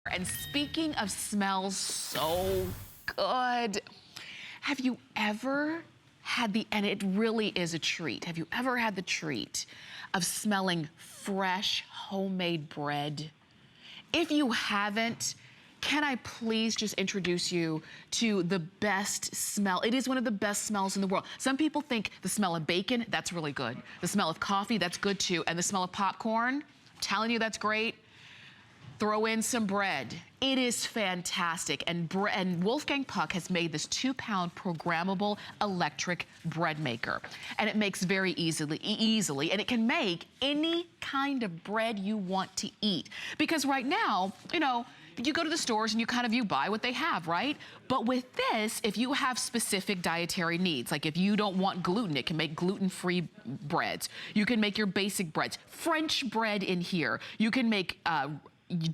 And speaking of smells so good, have you ever had and it really is a treat, have you ever had the treat of smelling fresh homemade bread? If you haven't, can I please just introduce you to the best smell? It is one of the best smells in the world. Some people think the smell of bacon, that's really good. The smell of coffee, that's good too. And the smell of popcorn, I'm telling you that's great. Throw in some bread. It is fantastic. And Wolfgang Puck has made this 2-pound programmable electric bread maker. And it makes very easily, and it can make any kind of bread you want to eat. Because right now, you know, you go to the stores and you buy what they have, right? But with this, if you have specific dietary needs, like if you don't want gluten, it can make gluten-free breads. You can make your basic breads. French bread in here. You can make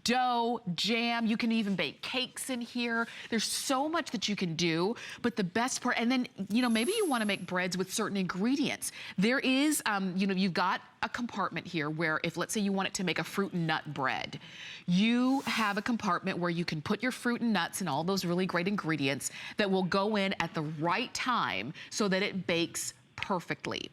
dough, jam, you can even bake cakes in here. There's so much that you can do, but the best part, and then, you know, maybe you want to make breads with certain ingredients. There is, you know, you've got a compartment here where if, let's say you want it to make a fruit and nut bread, you have a compartment where you can put your fruit and nuts and all those really great ingredients that will go in at the right time so that it bakes perfectly.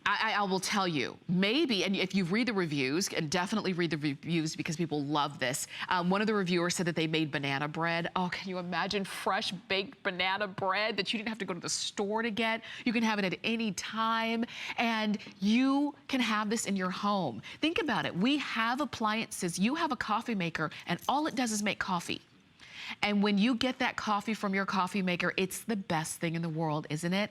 I will tell you, maybe, and if you read the reviews, and definitely read the reviews because people love this. One of the reviewers said that they made banana bread. Oh, can you imagine fresh baked banana bread that you didn't have to go to the store to get? You can have it at any time, and you can have this in your home. Think about it. We have appliances. You have a coffee maker, and all it does is make coffee. And when you get that coffee from your coffee maker, it's the best thing in the world, isn't it?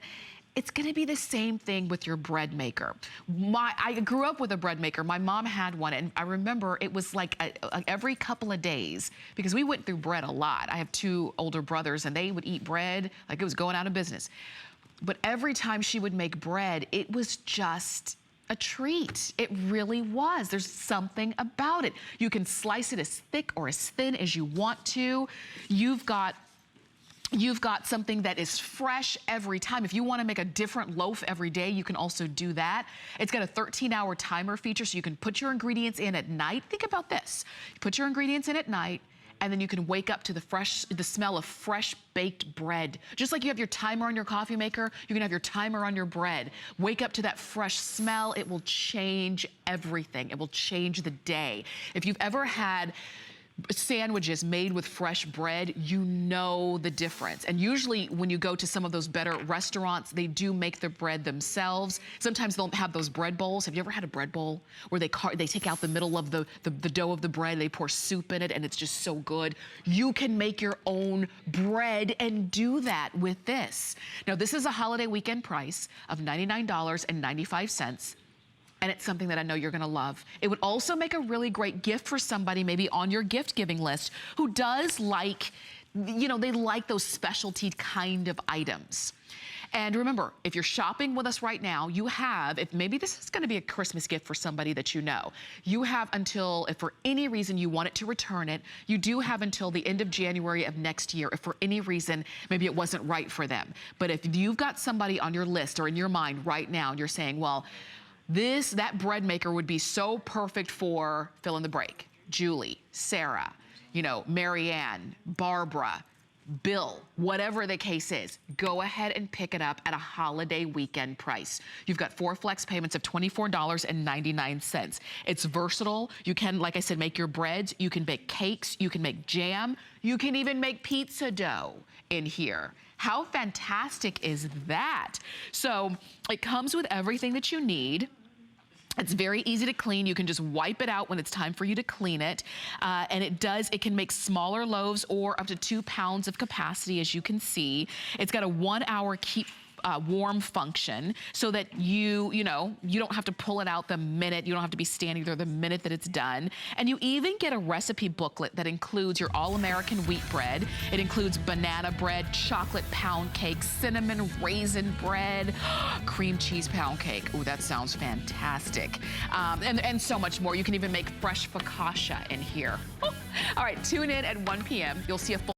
It's gonna be the same thing with your bread maker. I grew up with a bread maker. My mom had one, and I remember it was like every couple of days, because we went through bread a lot. I have 2 older brothers, and they would eat bread like it was going out of business. But every time she would make bread, it was just a treat. It really was. There's something about it. You can slice it as thick or as thin as you want to. You've got something that is fresh every time. If you want to make a different loaf every day, you can also do that. It's got a 13-hour timer feature, so you can put your ingredients in at night. Think about this. You put your ingredients in at night, and then you can wake up to the smell of fresh baked bread. Just like you have your timer on your coffee maker, you can have your timer on your bread. Wake up to that fresh smell. It will change everything. It will change the day. If you've ever had sandwiches made with fresh bread, you know the difference. And usually when you go to some of those better restaurants, they do make the bread themselves. Sometimes they'll have those bread bowls. Have you ever had a bread bowl where they take out the middle of the dough of the bread, they pour soup in it, and it's just so good? You can make your own bread and do that with this. Now, this is a holiday weekend price of $99.95. And it's something that I know you're gonna love. It would also make a really great gift for somebody maybe on your gift giving list who does like, you know, they like those specialty kind of items. And remember, if you're shopping with us right now, you have, if maybe this is gonna be a Christmas gift for somebody that you know, you have until, if for any reason you want it to return it, you do have until the end of January of next year, if for any reason, maybe it wasn't right for them. But if you've got somebody on your list or in your mind right now, and you're saying, well, that bread maker would be so perfect for fill in the break. Julie, Sarah, you know, Marianne, Barbara, Bill, whatever the case is, go ahead and pick it up at a holiday weekend price. You've got 4 flex payments of $24.99. It's versatile. You can, like I said, make your breads. You can bake cakes. You can make jam. You can even make pizza dough in here. How fantastic is that? So it comes with everything that you need. It's very easy to clean. You can just wipe it out when it's time for you to clean it. And it can make smaller loaves or up to 2 pounds of capacity, as you can see. It's got a 1-hour keep warm function so that you don't have to pull it out the minute, you don't have to be standing there the minute that it's done. And you even get a recipe booklet that includes your all-American wheat bread. It includes banana bread, chocolate pound cake, cinnamon raisin bread, cream cheese pound cake. Ooh, that sounds fantastic. And so much more. You can even make fresh focaccia in here. All right, tune in at 1 p.m. You'll see a full